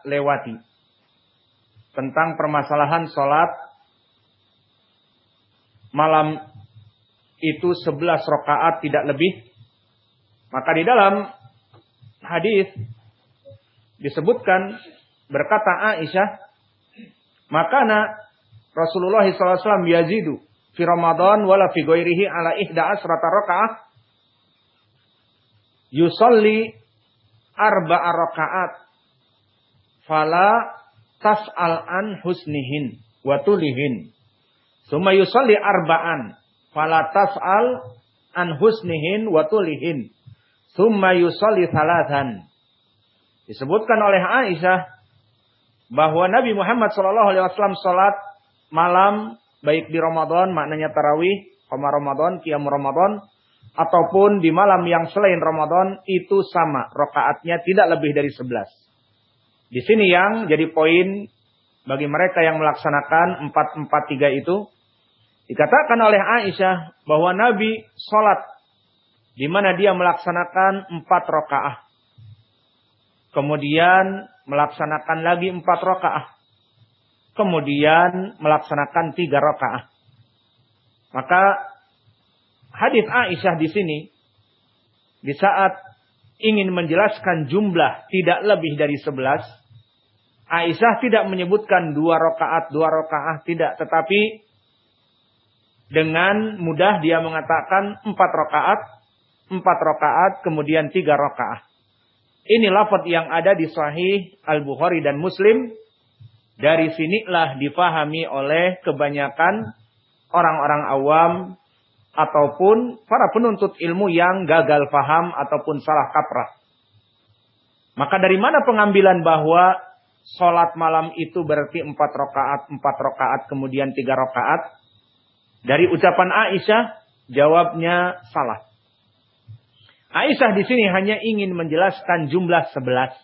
lewati tentang permasalahan sholat malam itu 11 rakaat tidak lebih. Maka di dalam hadis disebutkan, berkata Aisyah, makana Rasulullah SAW yazidu fi Ramadan wala fi ghairihi ala 11 rakaat yusalli 4 rakaat fala tas'al an husnihin wa tulihin summa yusalli 4 fala tas'al an husnihin wa tulihin summa yusalli 3. Disebutkan oleh Aisyah bahwa Nabi Muhammad SAW salat malam baik di Ramadan, maknanya tarawih, qiyam Ramadan, qiyam Ramadan, ataupun di malam yang selain Ramadan itu sama, rakaatnya tidak lebih dari 11. Di sini yang jadi poin bagi mereka yang melaksanakan 4-4-3 itu, dikatakan oleh Aisyah bahwa Nabi salat di mana dia melaksanakan 4 rakaat. Kemudian melaksanakan lagi 4 rakaat. Kemudian melaksanakan 3 rakaat. Maka hadis Aisyah di sini di saat ingin menjelaskan jumlah tidak lebih dari 11, Aisyah tidak menyebutkan 2 rakaat, tidak, tetapi dengan mudah dia mengatakan 4 rakaat, kemudian 3 rakaat. Ini lafaz yang ada di Sahih Al-Bukhari dan Muslim. Dari sinilah difahami oleh kebanyakan orang-orang awam ataupun para penuntut ilmu yang gagal paham ataupun salah kaprah. Maka dari mana pengambilan bahwa sholat malam itu berarti 4 rakaat, kemudian 3 rakaat? Dari ucapan Aisyah, jawabnya salah. Aisyah di sini hanya ingin menjelaskan jumlah 11.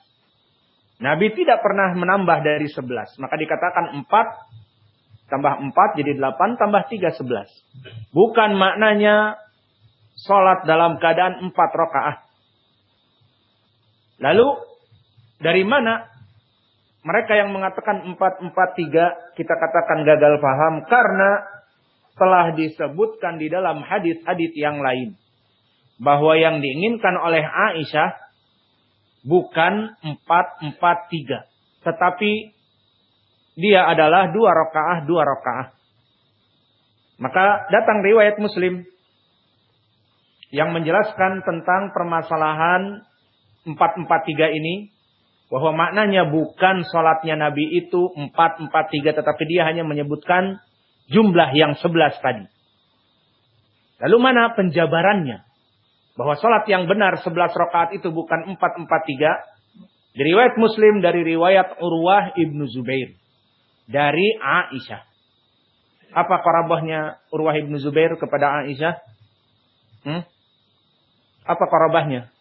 Nabi tidak pernah menambah dari 11. Maka dikatakan 4 tambah 4 jadi 8 tambah 3 11. Bukan maknanya sholat dalam keadaan 4 rakaat. Lalu dari mana mereka yang mengatakan 4-4-3 kita katakan gagal paham? Karena telah disebutkan di dalam hadis-hadis yang lain bahwa yang diinginkan oleh Aisyah bukan 4-4-3, tetapi dia adalah 2 rakaat. Maka datang riwayat Muslim yang menjelaskan tentang permasalahan 4-4-3 ini, bahwa maknanya bukan sholatnya Nabi itu 4-4-3, tetapi dia hanya menyebutkan jumlah yang 11 tadi. Lalu mana penjabarannya? Bahwa sholat yang benar 11 rakaat itu bukan 4-4-3. Di riwayat Muslim dari riwayat Urwah ibnu Zubair. Dari Aisyah. Apa qarabahnya Urwah ibnu Zubair kepada Aisyah? Apa qarabahnya?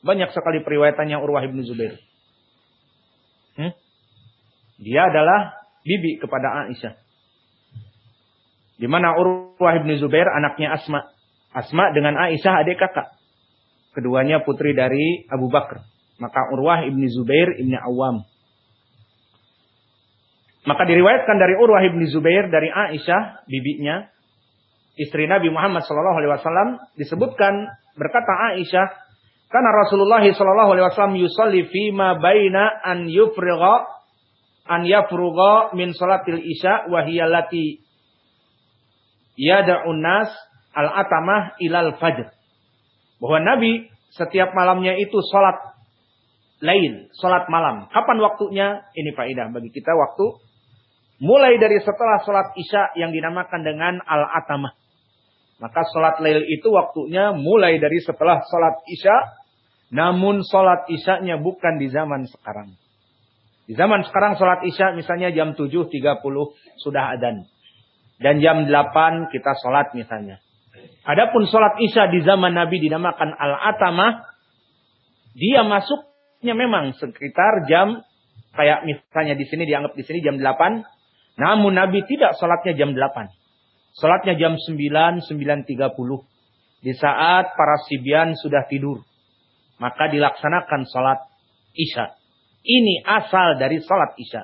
Banyak sekali periwayatannya Urwah ibnu Zubair. Dia adalah bibi kepada Aisyah. Di mana Urwah ibnu Zubair anaknya Asma. Asma dengan Aisyah adik kakak. Keduanya putri dari Abu Bakar. Maka Urwah ibnu Zubair ibnu Awam. Maka diriwayatkan dari Urwah ibnu Zubair dari Aisyah, bibinya, istri Nabi Muhammad SAW, disebutkan berkata Aisyah, karena Rasulullah SAW yusalli fima baina an yafrugha min salatil isya wa hiya allati yada'un nas al-atamah ilal fajr. Bahwa Nabi setiap malamnya itu sholat lail, sholat malam. Kapan waktunya? Ini faedah bagi kita, waktu mulai dari setelah sholat isya yang dinamakan dengan al-atamah. Maka sholat lail itu waktunya mulai dari setelah sholat isya. Namun sholat isyanya bukan di zaman sekarang. Di zaman sekarang sholat isya misalnya jam 7.30 sudah adzan. Dan jam 8 kita sholat misalnya. Adapun sholat isya di zaman Nabi dinamakan al-atamah. Dia masuknya memang sekitar jam, kayak misalnya di sini dianggap di sini jam 8. Namun Nabi tidak sholatnya jam 8. Sholatnya jam 9, 9.30. Di saat para sibyan sudah tidur. Maka dilaksanakan sholat isya. Ini asal dari salat Isya.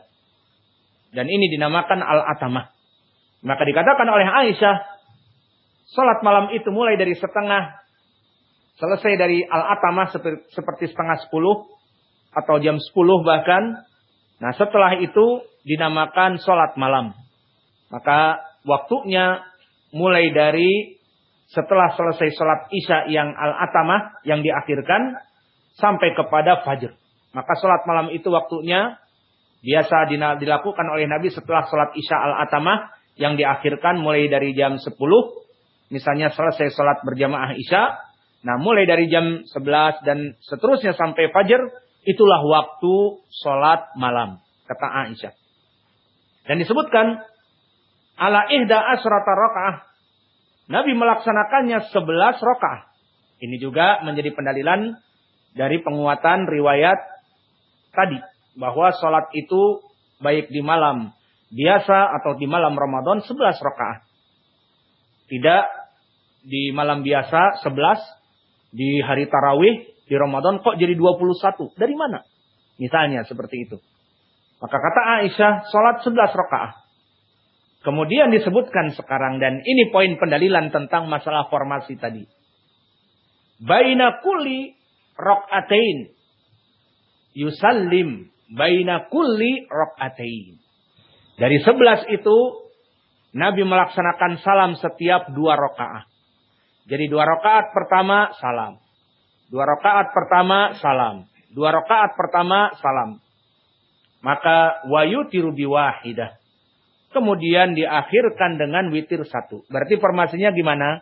Dan ini dinamakan al-atamah. Maka dikatakan oleh Aisyah, salat malam itu mulai dari setengah, selesai dari al-atamah seperti setengah 10 atau jam 10 bahkan. Nah, setelah itu dinamakan salat malam. Maka waktunya mulai dari setelah selesai salat Isya yang al-atamah yang diakhirkan sampai kepada fajr. Maka salat malam itu waktunya biasa dilakukan oleh Nabi setelah salat Isya al-atamah yang diakhirkan mulai dari jam 10. Misalnya selesai salat berjamaah Isya. Nah, mulai dari jam 11 dan seterusnya sampai fajr. Itulah waktu salat malam. Kata Aisyah. Dan disebutkan. Ala ihda asrata rakaah. Nabi melaksanakannya 11 rakaah. Ini juga menjadi pendalilan dari penguatan riwayat tadi, bahwa salat itu baik di malam biasa atau di malam Ramadan 11 rakaat. Tidak di malam biasa 11, di hari tarawih di Ramadan kok jadi 21. Dari mana? Misalnya seperti itu. Maka kata Aisyah, salat 11 rakaat. Kemudian disebutkan sekarang, dan ini poin pendalilan tentang masalah formasi tadi. Baina kulli rakaatain yusallim baina kulli rakaatain. Dari 11 itu Nabi melaksanakan salam setiap 2 rakaat. Jadi 2 rakaat pertama salam. 2 rakaat pertama salam. 2 rakaat pertama salam. Maka wayutiru biwahidah. Kemudian diakhirkan dengan witir 1. Berarti formasinya gimana?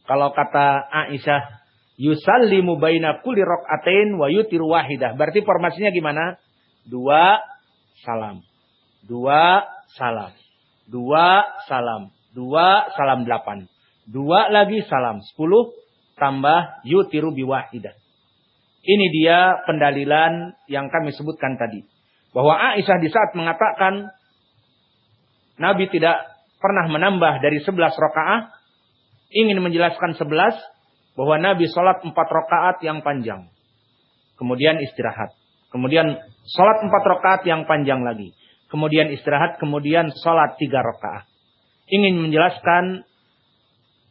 Kalau kata Aisyah, yusallimu baina kulli rakaatain wa yutiru wahidah. Berarti formasinya gimana? 2 salam. 2 salam. 2 salam. 2 salam 8. 2 lagi salam. 10 tambah yutiru biwahidah. Ini dia pendalilan yang kami sebutkan tadi. Bahwa Aisyah di saat mengatakan Nabi tidak pernah menambah dari 11 rakaat, ingin menjelaskan 11, bahwa Nabi sholat 4 rakaat yang panjang. Kemudian istirahat. Kemudian sholat 4 rakaat yang panjang lagi. Kemudian istirahat. Kemudian sholat 3 rakaat. Ingin menjelaskan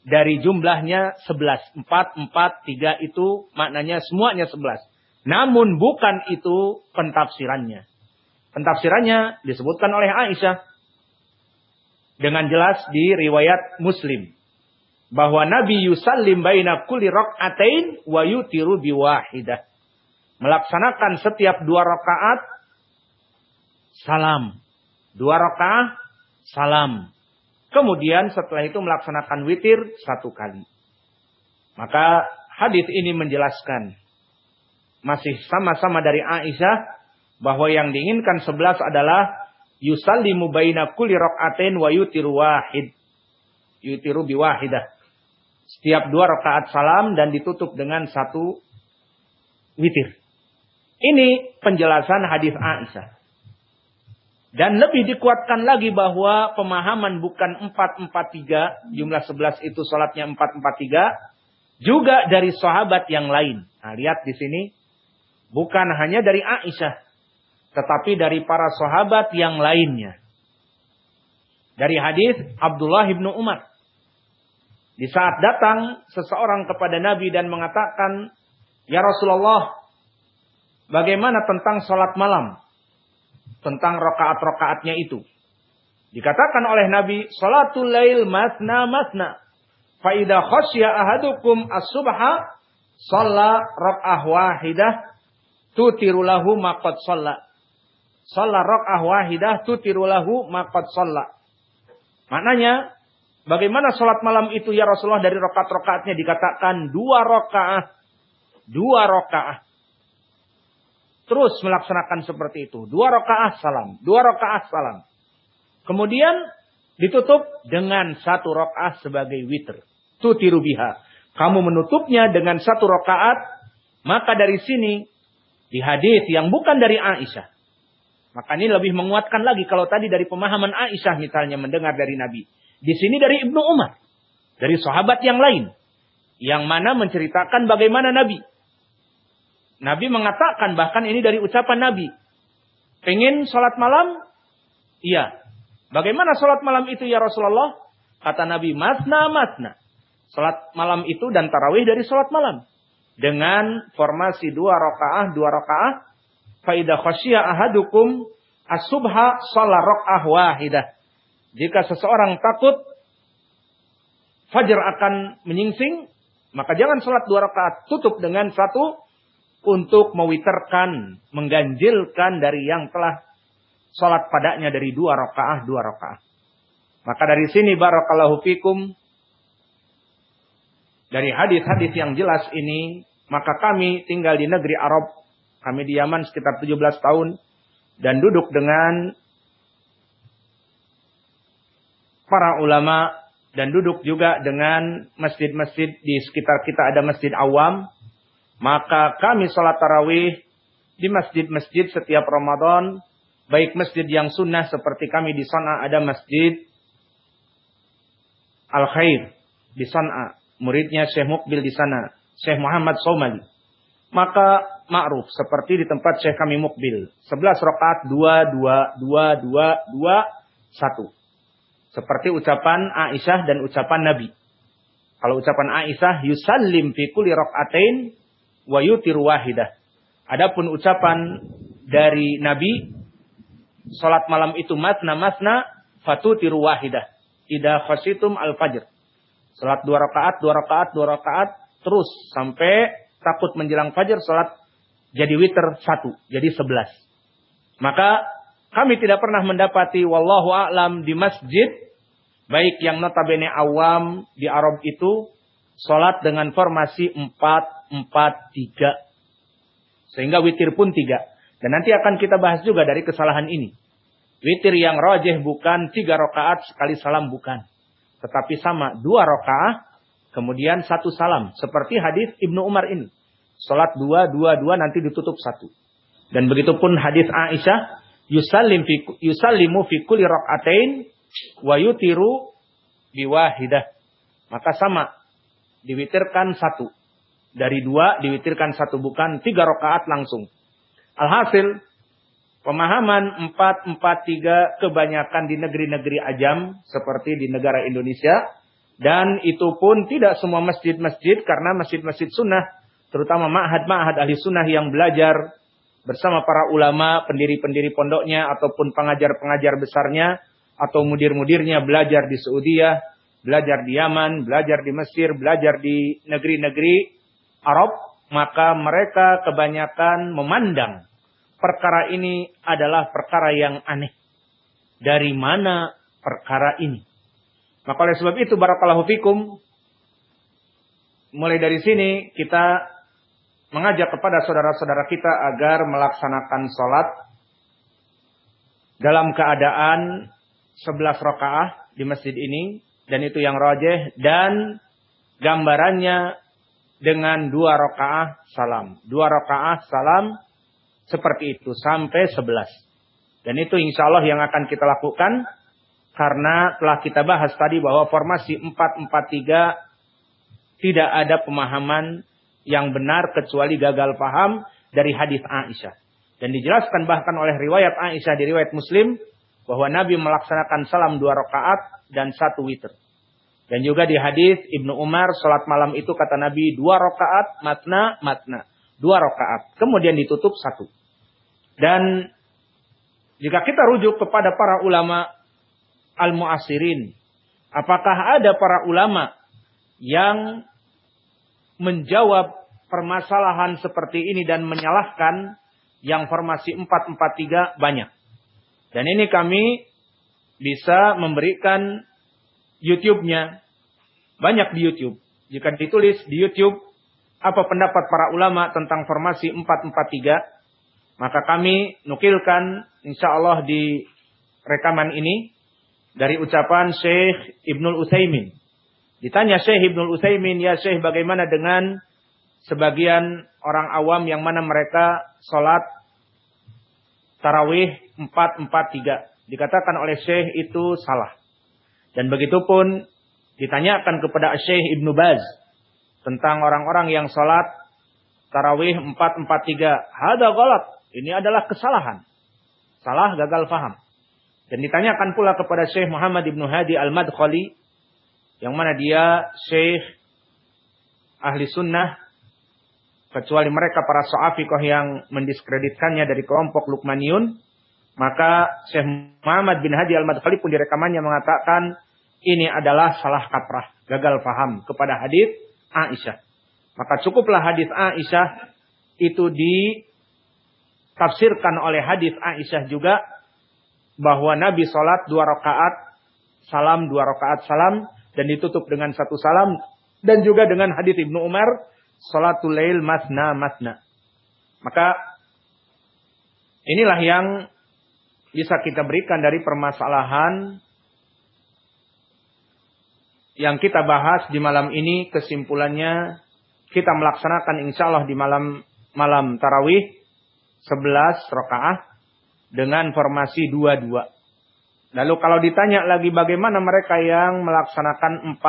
dari jumlahnya 11. 4, 4, 3 itu maknanya semuanya 11. Namun bukan itu pentafsirannya. Pentafsirannya disebutkan oleh Aisyah. Dengan jelas di riwayat Muslim. Bahwa Nabi yusallim baina kulli rakaatain wa yutiru biwahidah. Melaksanakan setiap 2 rakaat salam. 2 rakaat salam. Kemudian setelah itu melaksanakan witir 1 kali. Maka hadis ini menjelaskan. Masih sama-sama dari Aisyah. Bahwa yang diinginkan 11 adalah yusallimu baina kulli rakaatain wa yutiru wahid. Yutiru biwahidah. Setiap 2 rakaat salam dan ditutup dengan 1 witir. Ini penjelasan hadis Aisyah. Dan lebih dikuatkan lagi bahwa pemahaman bukan 4-4-3. Jumlah 11 itu salatnya 4-4-3. Juga dari sahabat yang lain. Nah, lihat di sini. Bukan hanya dari Aisyah. Tetapi dari para sahabat yang lainnya. Dari hadis Abdullah bin Umar. Di saat datang seseorang kepada Nabi dan mengatakan, "Ya Rasulullah, bagaimana tentang salat malam? Tentang rakaat-rakaatnya itu." Dikatakan oleh Nabi, "Salatul lail masna masna. Fa idza khasya ahadukum as-subha, shalla rak'ah wahidah tutiru lahu ma qad shalla." Shalla rak'ah wahidah tutiru lahu ma qad shalla. Maknanya, bagaimana salat malam itu ya Rasulullah, dari rakaat-rakaatnya dikatakan 2 rakaat. 2 rakaat. Terus melaksanakan seperti itu. 2 rakaat salam. 2 rakaat salam. Kemudian ditutup dengan 1 rakaat sebagai witir. Tutiru biha. Kamu menutupnya dengan 1 rakaat. Maka dari sini, di hadis yang bukan dari Aisyah. Maka ini lebih menguatkan lagi kalau tadi dari pemahaman Aisyah misalnya mendengar dari Nabi. Di sini dari Ibnu Umar. Dari sahabat yang lain. Yang mana menceritakan bagaimana Nabi Nabi mengatakan, bahkan ini dari ucapan Nabi. Pengen sholat malam? Iya. Bagaimana sholat malam itu ya Rasulullah? Kata Nabi, masna masna. Sholat malam itu dan tarawih dari sholat malam. Dengan formasi 2 rakaah. Faidah khasyiya ahadukum as-subha sholat rakaah wahidah. Jika seseorang takut fajar akan menyingsing, maka jangan sholat 2 rakaat. Tutup dengan 1 untuk mewiterkan, mengganjilkan dari yang telah sholat padanya dari 2 rakaah. Maka dari sini barakallahu fikum, dari hadis-hadis yang jelas ini, maka kami tinggal di negeri Arab, kami di Yaman sekitar 17 tahun, dan duduk dengan para ulama, dan duduk juga dengan masjid-masjid di sekitar kita ada masjid awam. Maka kami sholat tarawih di masjid-masjid setiap Ramadan. Baik masjid yang sunnah seperti kami di Sana'a ada masjid Al-Khair di Sana'a. Muridnya Syekh Mukbil di sana. Syekh Muhammad Somali. Maka ma'ruf seperti di tempat Syekh kami Mukbil. 11 rakaat 2. Seperti ucapan Aisyah dan ucapan Nabi. Kalau ucapan Aisyah, yusallim fi kulli raka'atain wa yutiru wahidah. Adapun ucapan dari Nabi, salat malam itu masna fatutiru wahidah. Idza khasyitum al-fajr. Salat 2 rakaat terus sampai takut menjelang fajar, salat jadi witir 1, jadi 11. Maka kami tidak pernah mendapati wallahu a'lam di masjid baik yang notabene awam di Arab itu salat dengan formasi 4-4-3. Sehingga witir pun 3. Dan nanti akan kita bahas juga dari kesalahan ini. Witir yang rajih bukan 3 rakaat sekali salam, bukan. Tetapi sama 2 rakaat kemudian 1 salam. Seperti hadis Ibnu Umar ini. Salat 2 nanti ditutup 1. Dan begitu pun hadis Aisyah. Yusallimu fi kulli raka'atain wa yutiru biwahidah. Maka sama. Diwitirkan 1. Dari 2 diwitirkan 1, bukan 3 rakaat langsung. Alhasil, pemahaman 4-4-3 kebanyakan di negeri-negeri ajam seperti di negara Indonesia. Dan itu pun tidak semua masjid-masjid, karena masjid-masjid sunnah, terutama ma'had-ma'had ahli sunnah yang belajar bersama para ulama, pendiri-pendiri pondoknya, ataupun pengajar-pengajar besarnya, atau mudir-mudirnya belajar di Saudiah, belajar di Yaman, belajar di Mesir, belajar di negeri-negeri Arab, maka mereka kebanyakan memandang perkara ini adalah perkara yang aneh. Dari mana perkara ini? Maka oleh sebab itu barakallahu fikum, mulai dari sini kita mengajak kepada saudara-saudara kita agar melaksanakan sholat dalam keadaan 11 rakaah di masjid ini, dan itu yang rajih, dan gambarannya dengan 2 rakaah salam. 2 rakaah salam seperti itu sampai 11. Dan itu insya Allah yang akan kita lakukan, karena telah kita bahas tadi bahwa formasi 4-4-3 tidak ada pemahaman yang benar kecuali gagal paham dari hadis Aisyah. Dan dijelaskan bahkan oleh riwayat Aisyah di riwayat Muslim bahwa Nabi melaksanakan salam 2 rakaat dan 1 witir. Dan juga di hadis Ibnu Umar, salat malam itu kata Nabi 2 rakaat matna. 2 rakaat. Kemudian ditutup 1. Dan jika kita rujuk kepada para ulama al-mu'asirin, apakah ada para ulama yang menjawab permasalahan seperti ini dan menyalahkan yang formasi 4-4-3? Banyak. Dan ini kami bisa memberikan YouTube-nya. Banyak di YouTube. Jika ditulis di YouTube, apa pendapat para ulama tentang formasi 4-4-3, maka kami nukilkan insya Allah di rekaman ini dari ucapan Syekh Ibnul Utsaimin. Ditanya Syekh Ibnul Utsaimin, ya Syekh, bagaimana dengan sebagian orang awam yang mana mereka sholat tarawih 4-4-3? Dikatakan oleh Syekh itu salah. Dan begitu pun ditanyakan kepada Syekh Ibnu Baz tentang orang-orang yang sholat tarawih 4-4-3. Hada ghalat. Ini adalah kesalahan. Salah, gagal faham. Dan ditanyakan pula kepada Syekh Muhammad Ibn Hadi Al-Madkhali, yang mana dia Syekh ahli sunnah, kecuali mereka para Sa'afiqah yang mendiskreditkannya dari kelompok Luqmaniyun. Maka Syekh Muhammad bin Hadi Al-Madkhali pun di rekamannya mengatakan ini adalah salah kaprah, gagal faham kepada hadis Aisyah. Maka cukuplah hadis Aisyah itu ditafsirkan oleh hadis Aisyah juga, bahwa Nabi sholat 2 rakaat salam, 2 rakaat salam, dan ditutup dengan 1 salam. Dan juga dengan hadis Ibnu Umar, sholatul lail masna masna. Maka inilah yang bisa kita berikan dari permasalahan yang kita bahas di malam ini. Kesimpulannya, kita melaksanakan insya Allah di malam tarawih 11 rakaat dengan formasi 2-2. Lalu kalau ditanya lagi bagaimana mereka yang melaksanakan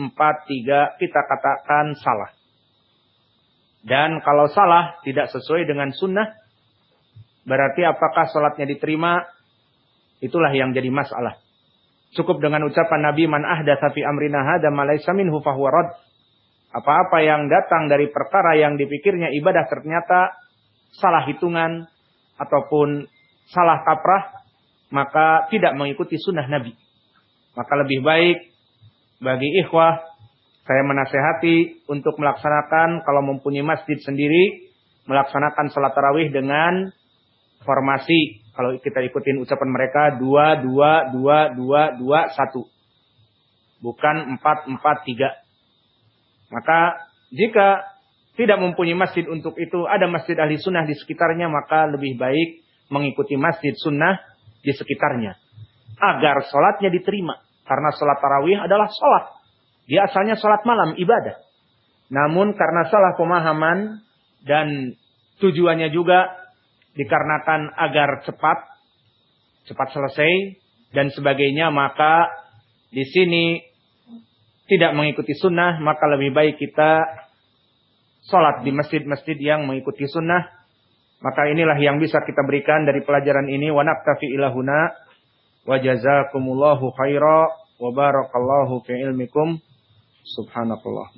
4-4-3, kita katakan salah. Dan kalau salah tidak sesuai dengan sunnah, berarti apakah sholatnya diterima? Itulah yang jadi masalah. Cukup dengan ucapan Nabi, man ahdatsa fi amrina hadza ma laysa minhu fahuwa rad. Apa-apa yang datang dari perkara yang dipikirnya ibadah ternyata salah hitungan ataupun salah kaprah, maka tidak mengikuti sunnah Nabi. Maka lebih baik bagi ikhwah, saya menasehati untuk melaksanakan, kalau mempunyai masjid sendiri, melaksanakan salat tarawih dengan formasi. Kalau kita ikutin ucapan mereka 2-2-2-2-2-1. Bukan 4-4-3. Maka jika tidak mempunyai masjid untuk itu, ada masjid ahli sunnah di sekitarnya, maka lebih baik mengikuti masjid sunnah di sekitarnya. Agar sholatnya diterima. Karena sholat tarawih adalah sholat. Dia asalnya sholat malam, ibadah. Namun karena salah pemahaman dan tujuannya juga dikarenakan agar cepat selesai dan sebagainya, maka di sini tidak mengikuti sunnah, maka lebih baik kita sholat di masjid-masjid yang mengikuti sunnah. Maka inilah yang bisa kita berikan dari pelajaran ini. Wa naktafi ilahuna wa jazakumullahu khaira wa barakallahu fi ilmikum. Subhanakallah.